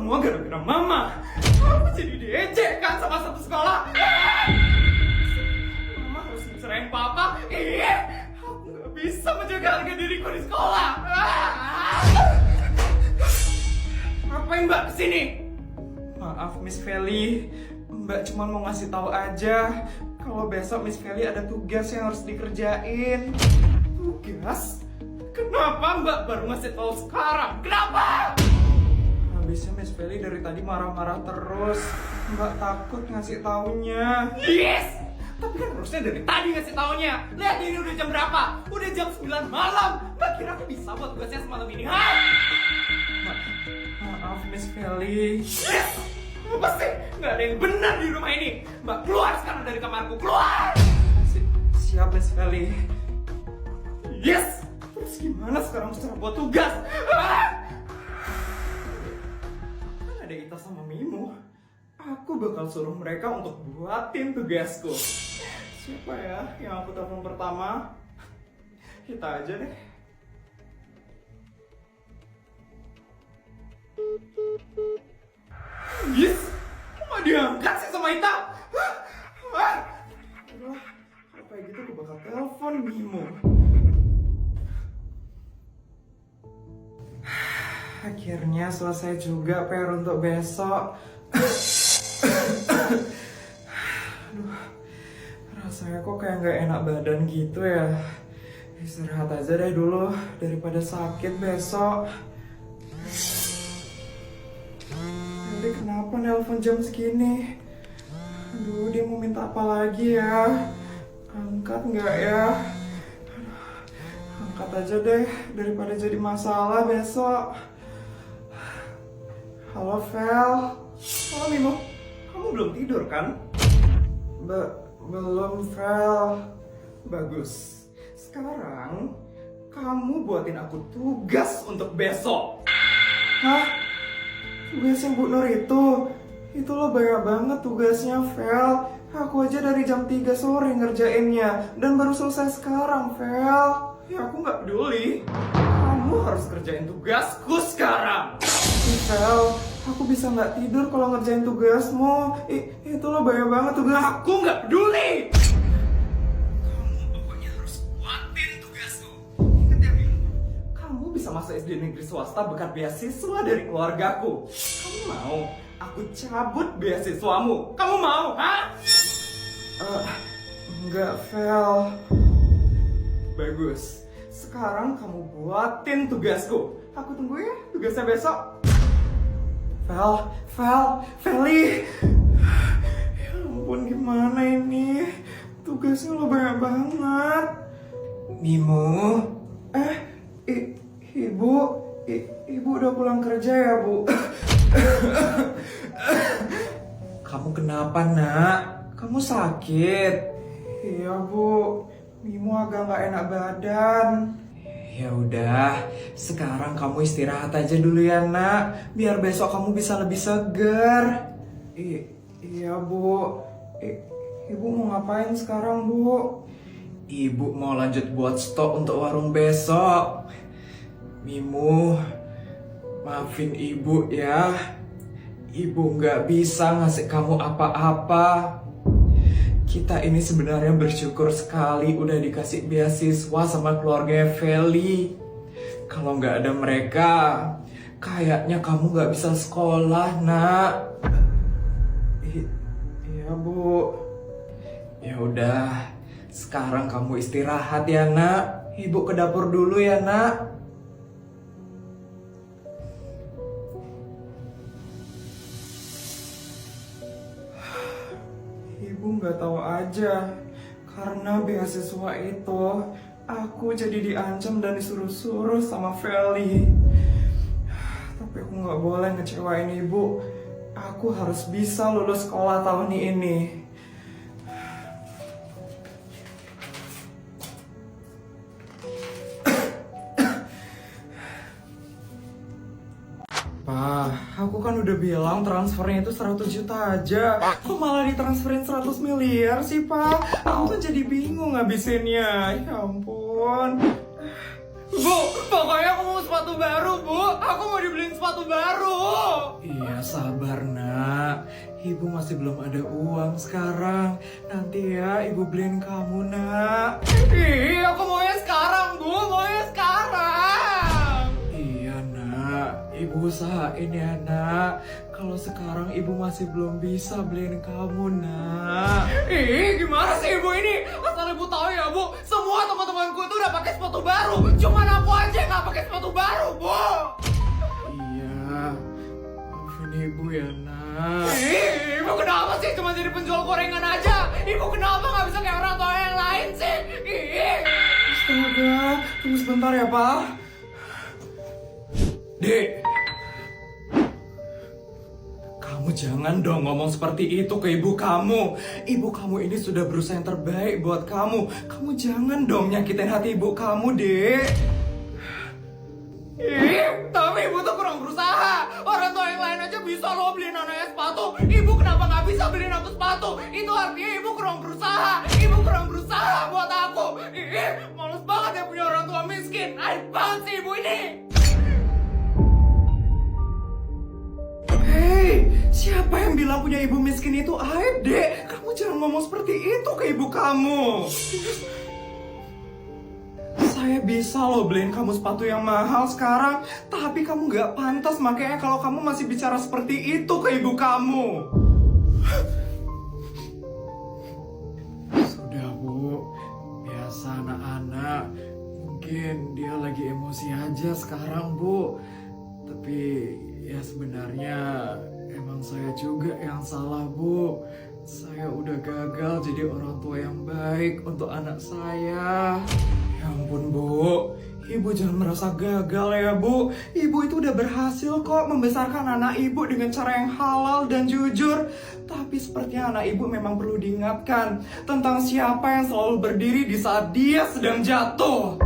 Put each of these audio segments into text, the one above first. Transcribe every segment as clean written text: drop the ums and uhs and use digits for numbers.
semua gara-gara mama. Aku jadi diejekkan sama satu sekolah. Mama harus mencerahin papa. Iya, aku gak bisa menjaga harga diriku di sekolah. Ngapain Mbak kesini? Maaf Miss Feli, Mbak cuma mau ngasih tahu aja kalau besok Miss Feli ada tugas yang harus dikerjain. Tugas? Kenapa Mbak baru ngasih tahu sekarang? Kenapa? Habisnya Miss Feli dari tadi marah-marah terus. Mbak takut ngasih taunya. Yes! Tapi kan harusnya dari tadi ngasih taunya. Lihat ini udah jam berapa? Udah jam 9 malam. Mbak kira aku bisa buat tugasnya semalam ini, ha? Maaf Miss Feli. Yes! Apa sih? Nggak ada yang benar di rumah ini. Mbak keluar sekarang dari kamarku. Keluar! Siap Miss Feli. Yes! Terus gimana sekarang cara buat tugas? Kan ada Ita sama Mimo. Aku bakal suruh mereka untuk buatin tugasku. Siapa ya yang aku telepon pertama? Kita aja deh. Yes! Kok gak diangkat sih sama Ita? Aduh, kalau kayak gitu aku bakal telepon Mimo. Akhirnya selesai juga PR untuk besok. Aduh, rasanya kok kayak gak enak badan gitu ya. Istirahat aja deh dulu daripada sakit besok. Nanti kenapa nelpon jam segini? Aduh, dia mau minta apa lagi ya? Angkat nggak ya? Angkat aja deh daripada jadi masalah besok. Halo Vel. Halo Mimo. Kamu belum tidur kan? Belum Vel. Bagus. Sekarang kamu buatin aku tugas untuk besok. Hah? Tugasnya Bu Nur itu? Itu lo banyak banget tugasnya Vel. Aku aja dari jam 3 sore ngerjainnya. Dan baru selesai sekarang Vel. Ya aku gak peduli. Kamu harus kerjain tugasku sekarang. Vel, aku bisa nggak tidur kalau ngerjain tugasmu. Itu lo banyak banget tugas. Aku nggak peduli. Kamu pokoknya harus buatin tugasku. Ingat ya, Bim? Kamu bisa masuk SD negeri swasta berkat beasiswa dari keluargaku. Kamu mau aku cabut beasiswamu? Kamu mau, ha? Enggak, Vel. Bagus. Sekarang kamu buatin tugasku. Aku tunggu ya tugasnya besok. Feli. Ya ampun, gimana ini? Tugasnya lo banyak banget. Mimo. Ibu udah pulang kerja ya, Bu? Kamu kenapa, Nak? Kamu sakit? Iya, Bu. Mimo agak gak enak badan. Ya udah, sekarang kamu istirahat aja dulu ya Nak, biar besok kamu bisa lebih segar. Iya Bu. Ibu mau ngapain sekarang Bu? Ibu mau lanjut buat stok untuk warung besok. Mimo, maafin Ibu ya. Ibu nggak bisa ngasih kamu apa-apa. Kita ini sebenarnya bersyukur sekali udah dikasih beasiswa sama keluarga Feli. Kalau nggak ada mereka, kayaknya kamu nggak bisa sekolah, Nak. Iya, Bu. Ya udah, sekarang kamu istirahat ya, Nak. Ibu ke dapur dulu ya, Nak. Ibu nggak tahu aja, karena beasiswa itu aku jadi diancam dan disuruh-suruh sama Feli. Tapi aku nggak boleh ngecewain ibu. Aku harus bisa lulus sekolah tahun ini. Aku kan udah bilang transfernya itu 100 juta aja. Kok malah ditransferin 100 miliar sih, Pak? Aku kan jadi bingung ngabisinnya. Ya ampun. Bu, pokoknya aku mau sepatu baru, Bu. Aku mau dibeliin sepatu baru. Iya, sabar nak. Ibu masih belum ada uang sekarang. Nanti ya ibu beliin kamu nak. Ih, aku maunya sekarang bu, maunya sekarang. Iya nak, ibu usahain ya nak. Kalau sekarang ibu masih belum bisa beliin kamu nak. Ih, gimana sih ibu ini? Asal ibu tahu ya bu, semua teman-temanku itu udah pakai sepatu baru. Cuman aku aja nggak pakai sepatu baru bu. Iya, maafin ibu ya nak. Ih, ibu kenapa sih cuma jadi penjual gorengan aja? Ibu kenapa nggak bisa kayak orang tua yang lain sih? Ih. Astaga, tunggu sebentar ya pak. Dek, kamu jangan dong ngomong seperti itu ke ibu kamu. Ibu kamu ini sudah berusaha yang terbaik buat kamu. Kamu jangan dong nyakitin hati ibu kamu, Dek. Ih, tapi ibu tuh kurang berusaha. Orang tua yang lain aja bisa loh beliin anaknya sepatu. Ibu kenapa nggak bisa beliin aku sepatu? Itu artinya ibu kurang berusaha. Ibu kurang berusaha buat aku. Ih, males banget ya punya orang tua miskin. Aib banget sih ibu ini. Hei, siapa yang bilang punya ibu miskin itu aib, Dek? Kamu jangan ngomong seperti itu ke ibu kamu. Saya bisa loh beliin kamu sepatu yang mahal sekarang, tapi kamu gak pantas makanya kalau kamu masih bicara seperti itu ke ibu kamu. Sudah bu, biasa anak-anak. Mungkin dia lagi emosi aja sekarang bu. Tapi ya sebenarnya emang saya juga yang salah bu. Saya udah gagal jadi orang tua yang baik untuk anak saya. Ya ampun bu, ibu jangan merasa gagal ya bu. Ibu itu udah berhasil kok membesarkan anak ibu dengan cara yang halal dan jujur. Tapi sepertinya anak ibu memang perlu diingatkan tentang siapa yang selalu berdiri di saat dia sedang jatuh.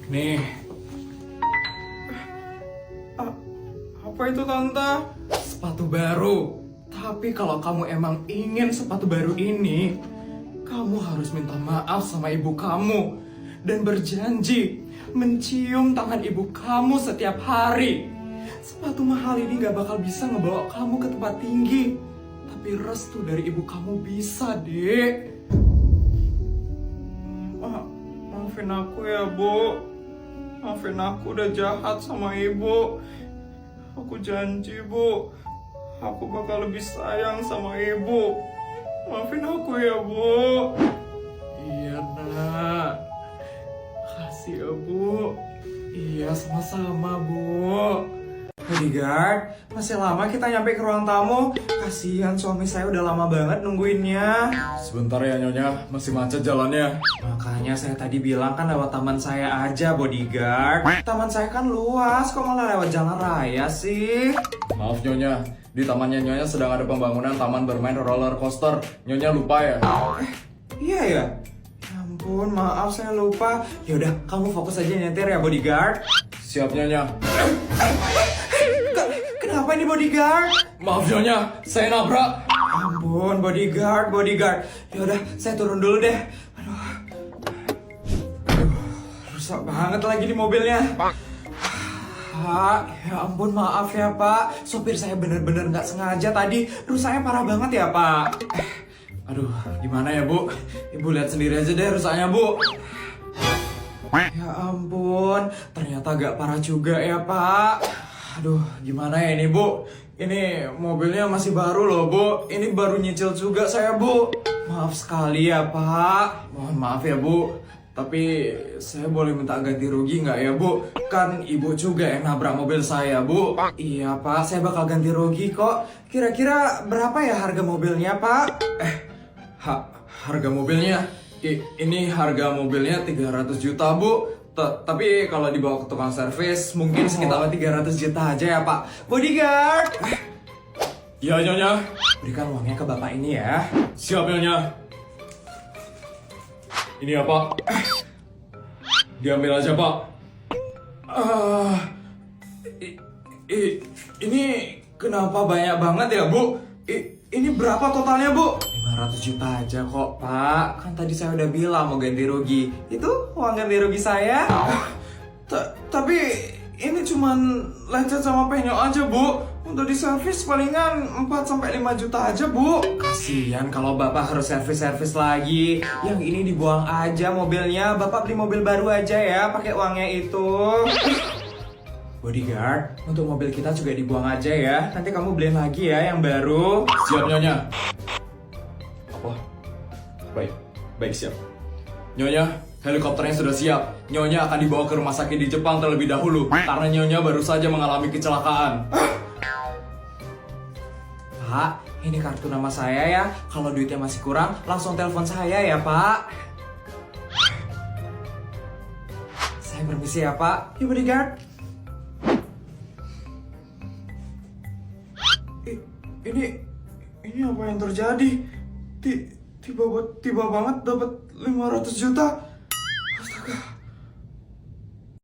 Nih. Apa itu tante? Sepatu baru. Tapi kalau kamu emang ingin sepatu baru ini, kamu harus minta maaf sama ibu kamu dan berjanji mencium tangan ibu kamu setiap hari. Sepatu mahal ini gak bakal bisa ngebawa kamu ke tempat tinggi, tapi restu dari ibu kamu bisa, Dek. Maafin aku ya, Bu. Maafin aku udah jahat sama ibu. Aku janji bu, aku bakal lebih sayang sama ibu. Maafin aku ya bu. Iya nak. Makasih ya bu. Iya sama-sama bu. Bodyguard, masih lama kita nyampe ke ruang tamu. Kasihan suami saya udah lama banget nungguinnya. Sebentar ya Nyonya, masih macet jalannya. Makanya saya tadi bilang kan lewat taman saya aja, bodyguard. Taman saya kan luas, kok malah lewat jalan raya sih? Maaf Nyonya, di tamannya Nyonya sedang ada pembangunan taman bermain roller coaster. Nyonya lupa ya? Iya ya? Ya ampun, maaf saya lupa. Yaudah, kamu fokus aja nyetir ya, bodyguard. Siap Nyonya. Kenapa ini bodyguard? Maaf Nyonya, saya nabrak. Ampun, bodyguard. Yaudah, saya turun dulu deh. Aduh, rusak banget lagi di mobilnya. Pak, ya ampun maaf ya Pak. Sopir saya bener-bener gak sengaja tadi. Rusaknya parah banget ya Pak. Aduh, gimana ya Bu? Ibu lihat sendiri aja deh rusaknya Bu. Ya ampun, ternyata gak parah juga ya Pak. Aduh, gimana ya ini Bu? Ini mobilnya masih baru loh Bu. Ini baru nyicil juga saya Bu. Maaf sekali ya Pak. Mohon maaf ya Bu. Tapi saya boleh minta ganti rugi nggak ya Bu? Kan ibu juga yang nabrak mobil saya Bu. Iya Pak, saya bakal ganti rugi kok. Kira-kira berapa ya harga mobilnya Pak? Harga mobilnya? Ini harga mobilnya 300 juta Bu. Tapi kalau dibawa ke tukang servis mungkin sekitar 300 juta aja ya Pak. Bodyguard. Ya Nyonya. Berikan uangnya ke bapak ini ya. Siap Nyonya. Ini ya Pak. Diambil aja Pak. Ini kenapa banyak banget ya Bu? Ini berapa totalnya Bu? 500 juta aja kok, Pak. Kan tadi saya udah bilang mau ganti rugi. Itu uang ganti rugi saya. Tapi ini cuman lecet sama penyok aja, Bu. Untuk diservis palingan 4-5 juta aja, Bu. Kasihan kalau Bapak harus servis-servis lagi. Yang ini dibuang aja mobilnya. Bapak beli mobil baru aja ya, pakai uangnya itu. Bodyguard, untuk mobil kita juga dibuang aja ya. Nanti kamu beliin lagi ya yang baru. Siap, Nyonya. Apa? Baik siap. Nyonya, helikopternya sudah siap. Nyonya akan dibawa ke rumah sakit di Jepang terlebih dahulu karena Nyonya baru saja mengalami kecelakaan. Pak, ini kartu nama saya ya. Kalau duitnya masih kurang, langsung telepon saya ya, Pak. Saya permisi ya, Pak. Yuk, bodyguard. Ini apa yang terjadi? Tiba banget dapat 500 juta. Astaga.